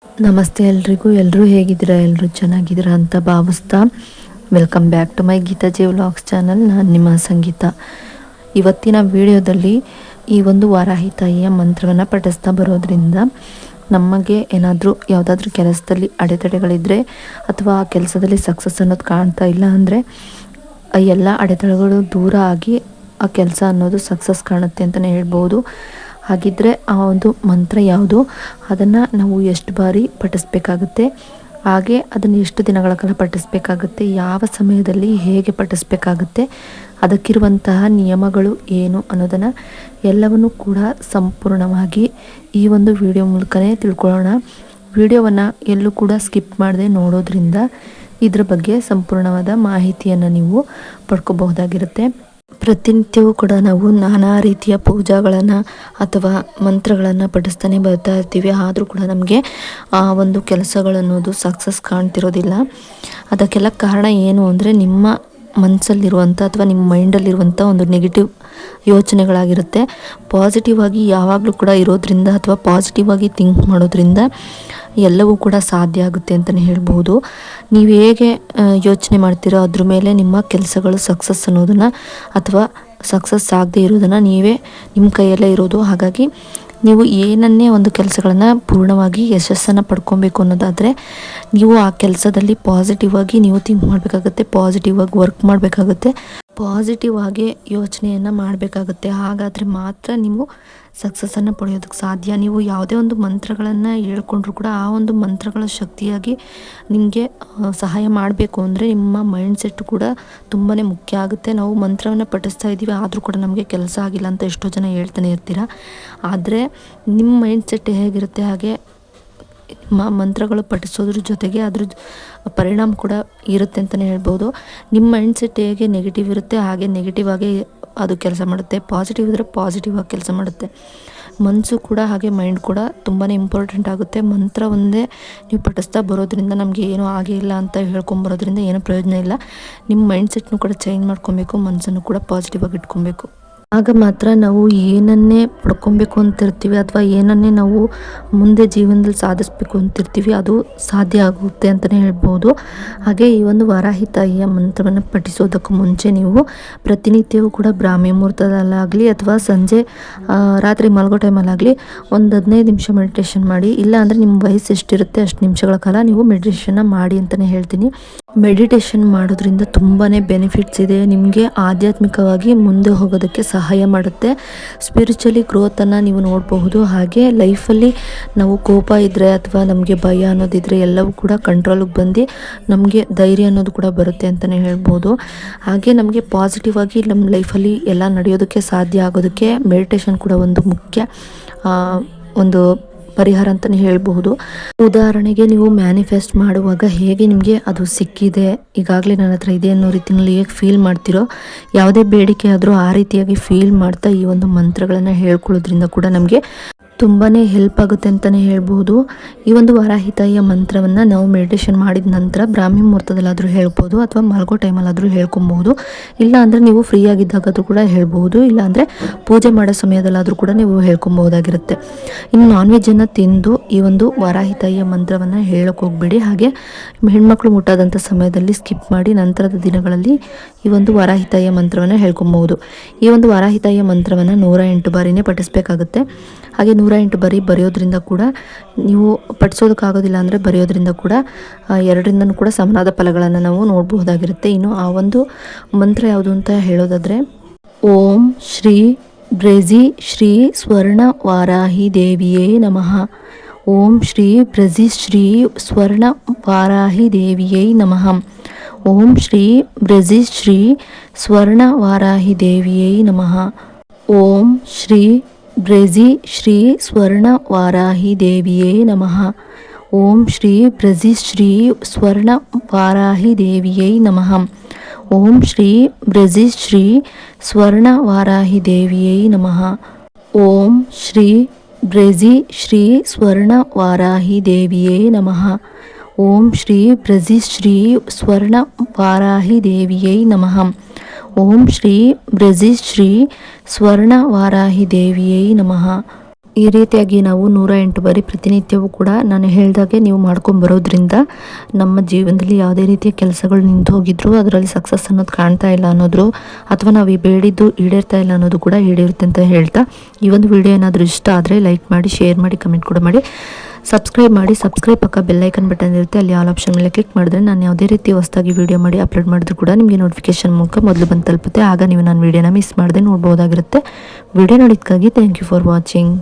ನಮಸ್ತೆ ಎಲ್ರಿಗೂ. ಎಲ್ಲರೂ ಹೇಗಿದ್ದೀರಾ? ಎಲ್ಲರೂ ಚೆನ್ನಾಗಿದ್ದೀರಾ ಅಂತ ಭಾವಿಸ್ತಾ welcome back to my Geethaji vlogs channel. ನಾನು ನಿಮ್ಮ ಸಂಗೀತ. ಇವತ್ತಿನ ವಿಡಿಯೋದಲ್ಲಿ ಈ ಒಂದು ವಾರಾಹಿ ತಾಯಿಯ ಮಂತ್ರವನ್ನು ಪಠಿಸ್ತಾ ಬರೋದ್ರಿಂದ ನಮಗೆ ಏನಾದರೂ ಯಾವುದಾದ್ರೂ ಕೆಲಸದಲ್ಲಿ ಅಡೆತಡೆಗಳಿದ್ದರೆ ಅಥವಾ ಆ ಕೆಲಸದಲ್ಲಿ ಸಕ್ಸಸ್ ಅನ್ನೋದು ಕಾಣ್ತಾ ಇಲ್ಲ ಅಂದರೆ ಆ ಎಲ್ಲ ಅಡೆತಡೆಗಳು ದೂರ ಆಗಿ ಆ ಕೆಲಸ ಅನ್ನೋದು ಸಕ್ಸಸ್ ಕಾಣುತ್ತೆ ಅಂತಲೇ ಹೇಳ್ಬೋದು. ಹಾಗಿದ್ದರೆ ಆ ಒಂದು ಮಂತ್ರ ಯಾವುದು, ಅದನ್ನು ನಾವು ಎಷ್ಟು ಬಾರಿ ಪಠಿಸ್ಬೇಕಾಗುತ್ತೆ, ಹಾಗೆ ಅದನ್ನು ಎಷ್ಟು ದಿನಗಳ ಕಾಲ ಪಠಿಸ್ಬೇಕಾಗುತ್ತೆ, ಯಾವ ಸಮಯದಲ್ಲಿ ಹೇಗೆ ಪಠಿಸ್ಬೇಕಾಗುತ್ತೆ, ಅದಕ್ಕಿರುವಂತಹ ನಿಯಮಗಳು ಏನು ಅನ್ನೋದನ್ನು ಎಲ್ಲವನ್ನು ಕೂಡ ಸಂಪೂರ್ಣವಾಗಿ ಈ ಒಂದು ವಿಡಿಯೋ ಮೂಲಕನೇ ತಿಳ್ಕೊಳ್ಳೋಣ. ವಿಡಿಯೋವನ್ನು ಎಲ್ಲೂ ಕೂಡ ಸ್ಕಿಪ್ ಮಾಡದೆ ನೋಡೋದ್ರಿಂದ ಇದರ ಬಗ್ಗೆ ಸಂಪೂರ್ಣವಾದ ಮಾಹಿತಿಯನ್ನು ನೀವು ಪಡ್ಕೋಬಹುದಾಗಿರುತ್ತೆ. ಪ್ರತಿನಿತ್ಯವೂ ಕೂಡ ನಾವು ನಾನಾ ರೀತಿಯ ಪೂಜಾಗಳನ್ನು ಅಥವಾ ಮಂತ್ರಗಳನ್ನು ಪಠಿಸ್ತಾನೆ ಬರ್ತಾ ಇರ್ತೀವಿ. ಆದರೂ ಕೂಡ ನಮಗೆ ಆ ಒಂದು ಕೆಲಸಗಳನ್ನೋದು ಸಕ್ಸಸ್ ಕಾಣ್ತಿರೋದಿಲ್ಲ. ಅದಕ್ಕೆಲ್ಲ ಕಾರಣ ಏನು ಅಂದರೆ ನಿಮ್ಮ ಮನಸ್ಸಲ್ಲಿರುವಂಥ ಅಥವಾ ನಿಮ್ಮ ಮೈಂಡಲ್ಲಿರುವಂಥ ಒಂದು ನೆಗೆಟಿವ್ ಯೋಚನೆಗಳಾಗಿರುತ್ತೆ. ಪಾಸಿಟಿವ್ ಆಗಿ ಯಾವಾಗಲೂ ಕೂಡ ಇರೋದ್ರಿಂದ ಅಥವಾ ಪಾಸಿಟಿವ್ ಆಗಿ ಥಿಂಕ್ ಮಾಡೋದ್ರಿಂದ ಎಲ್ಲವೂ ಕೂಡ ಸಾಧ್ಯ ಆಗುತ್ತೆ ಅಂತಲೇ ಹೇಳ್ಬೋದು. ನೀವು ಹೇಗೆ ಯೋಚನೆ ಮಾಡ್ತೀರೋ ಅದ್ರ ಮೇಲೆ ನಿಮ್ಮ ಕೆಲಸಗಳು ಸಕ್ಸಸ್ ಅನ್ನೋದನ್ನು ಅಥವಾ ಸಕ್ಸಸ್ ಆಗದೆ ಇರೋದನ್ನು ನೀವೇ ನಿಮ್ಮ ಕೈಯಲ್ಲೇ ಇರೋದು. ಹಾಗಾಗಿ ನೀವು ಏನನ್ನೇ ಒಂದು ಕೆಲಸಗಳನ್ನು ಪೂರ್ಣವಾಗಿ ಯಶಸ್ಸನ್ನು ಪಡ್ಕೊಬೇಕು ಅನ್ನೋದಾದರೆ ನೀವು ಆ ಕೆಲಸದಲ್ಲಿ ಪಾಸಿಟಿವ್ ಆಗಿ ನೀವು ಥಿಂಕ್ ಮಾಡಬೇಕಾಗುತ್ತೆ, ಪಾಸಿಟಿವ್ ಆಗಿ ವರ್ಕ್ ಮಾಡಬೇಕಾಗುತ್ತೆ, ಪಾಸಿಟಿವ್ ಆಗಿ ಯೋಚನೆಯನ್ನು ಮಾಡಬೇಕಾಗುತ್ತೆ. ಹಾಗಾದರೆ ಮಾತ್ರ ನೀವು ಸಕ್ಸಸ್ಸನ್ನು ಪಡೆಯೋದಕ್ಕೆ ಸಾಧ್ಯ. ನೀವು ಯಾವುದೇ ಒಂದು ಮಂತ್ರಗಳನ್ನು ಹೇಳ್ಕೊಂಡ್ರೂ ಕೂಡ ಆ ಒಂದು ಮಂತ್ರಗಳ ಶಕ್ತಿಯಾಗಿ ನಿಮಗೆ ಸಹಾಯ ಮಾಡಬೇಕು ಅಂದರೆ ನಿಮ್ಮ ಮೈಂಡ್ ಸೆಟ್ ಕೂಡ ತುಂಬಾ ಮುಖ್ಯ ಆಗುತ್ತೆ. ನಾವು ಮಂತ್ರವನ್ನು ಪಠಿಸ್ತಾ ಇದ್ದೀವಿ ಆದರೂ ಕೂಡ ನಮಗೆ ಕೆಲಸ ಆಗಿಲ್ಲ ಅಂತ ಎಷ್ಟೋ ಜನ ಹೇಳ್ತಾನೆ ಇರ್ತೀರ. ಆದರೆ ನಿಮ್ಮ ಮೈಂಡ್ ಸೆಟ್ ಹೇಗಿರುತ್ತೆ ಹಾಗೆ ಮಂತ್ರಗಳು ಪಠಿಸೋದ್ರ ಜೊತೆಗೆ ಅದ್ರ ಪರಿಣಾಮ ಕೂಡ ಇರುತ್ತೆ ಅಂತಲೇ ಹೇಳ್ಬೋದು. ನಿಮ್ಮ ಮೈಂಡ್ ಸೆಟ್ ಹೇಗೆ ನೆಗೆಟಿವ್ ಇರುತ್ತೆ ಹಾಗೆ ನೆಗೆಟಿವ್ ಆಗಿ ಅದು ಕೆಲಸ ಮಾಡುತ್ತೆ, ಪಾಸಿಟಿವ್ ಇದ್ದರೆ ಪಾಸಿಟಿವ್ ಆಗಿ ಕೆಲಸ ಮಾಡುತ್ತೆ. ಮನಸ್ಸು ಕೂಡ ಹಾಗೆ ಮೈಂಡ್ ಕೂಡ ತುಂಬಾ ಇಂಪಾರ್ಟೆಂಟ್ ಆಗುತ್ತೆ. ಮಂತ್ರ ಒಂದೇ ನೀವು ಪಠಿಸ್ತಾ ಬರೋದ್ರಿಂದ ನಮಗೆ ಏನೂ ಆಗೇ ಇಲ್ಲ ಅಂತ ಹೇಳ್ಕೊಂಬರೋದ್ರಿಂದ ಏನೂ ಪ್ರಯೋಜನ ಇಲ್ಲ. ನಿಮ್ಮ ಮೈಂಡ್ ಸೆಟ್ನು ಕೂಡ ಚೇಂಜ್ ಮಾಡ್ಕೊಬೇಕು, ಮನಸ್ಸನ್ನು ಕೂಡ ಪಾಸಿಟಿವ್ ಆಗಿ ಇಟ್ಕೊಬೇಕು. ಆಗ ಮಾತ್ರ ನಾವು ಏನನ್ನೇ ಪಡ್ಕೊಬೇಕು ಅಂತಿರ್ತೀವಿ ಅಥವಾ ಏನನ್ನೇ ನಾವು ಮುಂದೆ ಜೀವನದಲ್ಲಿ ಸಾಧಿಸಬೇಕು ಅಂತಿರ್ತೀವಿ ಅದು ಸಾಧ್ಯ ಆಗುತ್ತೆ ಅಂತಲೇ ಹೇಳ್ಬೋದು. ಹಾಗೆ ಈ ಒಂದು ವಾರಾಹಿ ತಾಯಿಯ ಮಂತ್ರವನ್ನು ಪಠಿಸೋದಕ್ಕೂ ಮುಂಚೆ ನೀವು ಪ್ರತಿನಿತ್ಯವೂ ಕೂಡ ಬ್ರಾಹ್ಮಿ ಮುಹೂರ್ತದಲ್ಲಾಗಲಿ ಅಥವಾ ಸಂಜೆ ರಾತ್ರಿ ಮಲಗೋ ಟೈಮಲ್ಲಾಗಲಿ ಒಂದು 15 ನಿಮಿಷ ಮೆಡಿಟೇಷನ್ ಮಾಡಿ. ಇಲ್ಲ ಅಂದರೆ ನಿಮ್ಮ ವಯಸ್ಸು ಎಷ್ಟಿರುತ್ತೆ ಅಷ್ಟು ನಿಮಿಷಗಳ ಕಾಲ ನೀವು ಮೆಡಿಟೇಷನ್ನ ಮಾಡಿ ಅಂತಲೇ ಹೇಳ್ತೀನಿ. ಮೆಡಿಟೇಷನ್ ಮಾಡೋದ್ರಿಂದ ತುಂಬಾ ಬೆನಿಫಿಟ್ಸ್ ಇದೆ. ನಿಮಗೆ ಆಧ್ಯಾತ್ಮಿಕವಾಗಿ ಮುಂದೆ ಹೋಗೋದಕ್ಕೆ ಸಹಾಯ ಮಾಡುತ್ತೆ. ಸ್ಪಿರಿಚುವಲಿ ಗ್ರೋತನ್ನು ನೀವು ನೋಡಬಹುದು. ಹಾಗೆ ಲೈಫಲ್ಲಿ ನಾವು ಕೋಪ ಇದ್ದರೆ ಅಥವಾ ನಮಗೆ ಭಯ ಅನ್ನೋದಿದ್ದರೆ ಎಲ್ಲವೂ ಕೂಡ ಕಂಟ್ರೋಲಿಗೆ ಬಂದು ನಮಗೆ ಧೈರ್ಯ ಅನ್ನೋದು ಕೂಡ ಬರುತ್ತೆ ಅಂತಲೇ ಹೇಳ್ಬೋದು. ಹಾಗೆ ನಮಗೆ ಪಾಸಿಟಿವ್ ಆಗಿ ನಮ್ಮ ಲೈಫಲ್ಲಿ ಎಲ್ಲ ನಡೆಯೋದಕ್ಕೆ ಸಾಧ್ಯ ಆಗೋದಕ್ಕೆ ಮೆಡಿಟೇಷನ್ ಕೂಡ ಒಂದು ಮುಖ್ಯ ಒಂದು ಪರಿಹಾರ ಅಂತಲೇ ಹೇಳ್ಬಹುದು. ಉದಾಹರಣೆಗೆ ನೀವು ಮ್ಯಾನಿಫೆಸ್ಟ್ ಮಾಡುವಾಗ ಹೇಗೆ ನಿಮಗೆ ಅದು ಸಿಕ್ಕಿದೆ, ಈಗಾಗಲೇ ನನ್ನ ಹತ್ರ ಇದೆ ಅನ್ನೋ ರೀತಿಯಲ್ಲಿ ಹೇಗೆ ಫೀಲ್ ಮಾಡ್ತಿರೋ, ಯಾವುದೇ ಬೇಡಿಕೆ ಆದರೂ ಆ ರೀತಿಯಾಗಿ ಫೀಲ್ ಮಾಡ್ತಾ ಈ ಒಂದು ಮಂತ್ರಗಳನ್ನು ಹೇಳ್ಕೊಳ್ಳೋದ್ರಿಂದ ಕೂಡ ನಮಗೆ ತುಂಬಾ ಹೆಲ್ಪ್ ಆಗುತ್ತೆ ಅಂತಲೇ ಹೇಳ್ಬೋದು. ಈ ಒಂದು ವಾರಾಹಿ ತಾಯಿಯ ಮಂತ್ರವನ್ನು ನಾವು ಮೆಡಿಟೇಷನ್ ಮಾಡಿದ ನಂತರ ಬ್ರಾಹ್ಮಿ ಮುಹೂರ್ತದಲ್ಲಾದರೂ ಹೇಳ್ಬೋದು ಅಥವಾ ಮಲಗೋ ಟೈಮಲ್ಲಾದರೂ ಹೇಳ್ಕೊಬಹುದು. ಇಲ್ಲ ಅಂದರೆ ನೀವು ಫ್ರೀ ಆಗಿದ್ದಾಗಾದರೂ ಕೂಡ ಹೇಳ್ಬೋದು. ಇಲ್ಲಾಂದರೆ ಪೂಜೆ ಮಾಡೋ ಸಮಯದಲ್ಲಾದರೂ ಕೂಡ ನೀವು ಹೇಳ್ಕೊಬಹುದಾಗಿರುತ್ತೆ. ಇನ್ನು ನಾನ್ ವೆಜ್ಜನ್ನು ತಿಂದು ಈ ಒಂದು ವಾರಾಹಿ ತಾಯಿಯ ಮಂತ್ರವನ್ನು ಹೇಳೋಕೆ ಹೋಗ್ಬೇಡಿ. ಹಾಗೆ ಹೆಣ್ಮಕ್ಳು ಮುಟ್ಟಾದಂಥ ಸಮಯದಲ್ಲಿ ಸ್ಕಿಪ್ ಮಾಡಿ ನಂತರದ ದಿನಗಳಲ್ಲಿ ಈ ಒಂದು ವಾರಾಹಿ ತಾಯಿಯ ಮಂತ್ರವನ್ನು ಹೇಳ್ಕೊಬಹುದು. ಈ ಒಂದು ವಾರಾಹಿ ತಾಯಿಯ ಮಂತ್ರವನ್ನು 108 ಬಾರಿನೇ ಪಠಿಸಬೇಕಾಗುತ್ತೆ. ಹಾಗೆ 108 ಬಾರಿ ಬರೆಯೋದ್ರಿಂದ ಕೂಡ ನೀವು ಪಠಿಸೋದಕ್ಕಾಗೋದಿಲ್ಲ ಅಂದರೆ ಬರೆಯೋದ್ರಿಂದ ಕೂಡ 2ರಿಂದನೂ ಕೂಡ ಸಮನಾದ ಫಲಗಳನ್ನು ನಾವು ನೋಡಬಹುದಾಗಿರುತ್ತೆ. ಇನ್ನು ಆ ಒಂದು ಮಂತ್ರ ಯಾವುದು ಅಂತ ಹೇಳೋದಾದರೆ ಓಂ ಶ್ರೀ ಬ್ರೆಜಿ ಶ್ರೀ ಸ್ವರ್ಣ ವಾರಾಹಿ ದೇವಿಯೇ ನಮಃ. ಓಂ ಶ್ರೀ ಬ್ರಜಿ ಶ್ರೀ ಸ್ವರ್ಣ ವಾರಾಹಿ ದೇವಿಯೇ ನಮಃ. ಓಂ ಶ್ರೀ ಬ್ರಜಿ ಶ್ರೀ ಸ್ವರ್ಣ ವಾರಾಹಿ ದೇವಿಯೇ ನಮಃ. ಓಂ ಶ್ರೀ ಬ್ರೆಜಿ ಶ್ರೀ ಸ್ವರ್ಣ ವಾರಾಹಿ ದೇವಿಯೇ ನಮಃ. ಓಂ ಶ್ರೀ ಬ್ರಜಿ ಶ್ರೀ ಸ್ವರ್ಣ ವಾರಾಹಿ ದೇವಿಯೇ ನಮಃ. ಓಂ ಶ್ರೀ ಬ್ರಜಿ ಶ್ರೀ ಸ್ವರ್ಣ ವಾರಾಹಿ ದೇವಿಯೇ ನಮಃ. ಓಂ ಶ್ರೀ ಬ್ರೆಜಿ ಶ್ರೀ ಸ್ವರ್ಣ ವಾರಾಹಿ ದೇವಿಯೇ ನಮಃ. ಓಂ ಶ್ರೀ ಬ್ರಜಿ ಶ್ರೀ ಸ್ವರ್ಣ ವಾರಾಹಿ ದೇವಿಯೇ ನಮಃ. ಓಂ ಶ್ರೀ ಬ್ರಜಿ ಶ್ರೀ ಸ್ವರ್ಣ ವಾರಾಹಿ ದೇವಿಯೇ ನಮಃ. ಈ ರೀತಿಯಾಗಿ ನಾವು 108 ಬಾರಿ ಪ್ರತಿನಿತ್ಯವೂ ಕೂಡ ನಾನು ಹೇಳಿದಾಗೆ ನೀವು ಮಾಡ್ಕೊಂಬರೋದ್ರಿಂದ ನಮ್ಮ ಜೀವನದಲ್ಲಿ ಯಾವುದೇ ರೀತಿಯ ಕೆಲಸಗಳು ನಿಂತು ಹೋಗಿದ್ರು ಅದರಲ್ಲಿ ಸಕ್ಸಸ್ ಅನ್ನೋದು ಕಾಣ್ತಾ ಇಲ್ಲ ಅನ್ನೋದ್ರು ಅಥವಾ ನಾವು ಈ ಬೇಡಿದ್ದು ಈಡೇರ್ತಾ ಇಲ್ಲ ಅನ್ನೋದು ಕೂಡ ಈಡೇರುತ್ತೆ ಅಂತ ಹೇಳ್ತಾ ಈ ಒಂದು ವಿಡಿಯೋ ಏನಾದರೂ ಇಷ್ಟ ಆದರೆ ಲೈಕ್ ಮಾಡಿ, ಶೇರ್ ಮಾಡಿ, ಕಮೆಂಟ್ ಕೂಡ ಮಾಡಿ, ಸಬ್ಸ್ಕ್ರೈಬ್ ಮಾಡಿ. ಸಬ್ಸ್ಕ್ರೈಬ್ ಪಕ್ಕ ಬೆಲ್ಲೈಕನ್ ಬಟನ್ ಇರುತ್ತೆ, ಅಲ್ಲಿ ಆಲ್ ಆಪ್ಷನ್ ಮೇಲೆ ಕ್ಲಿಕ್ ಮಾಡಿದ್ರೆ ನಾನು ಯಾವುದೇ ರೀತಿ ಹೊಸದಾಗಿ ವಿಡಿಯೋ ಮಾಡಿ ಅಪ್ಲೋಡ್ ಮಾಡಿದ್ರು ಕೂಡ ನಿಮಗೆ ನೋಟಿಫಿಕೇಶನ್ ಮೂಲಕ ಮೊದಲು ಬಂದು ತಲುಪುತ್ತೆ. ಆಗ ನೀವು ನಾನು ವಿಡಿಯೋನ ಮಿಸ್ ಮಾಡದೆ ನೋಡ್ಬೋದಾಗಿರುತ್ತೆ. ವಿಡಿಯೋ ನೋಡಿದ್ದಕ್ಕಾಗಿ ಥ್ಯಾಂಕ್ ಯು ಫಾರ್ ವಾಚಿಂಗ್.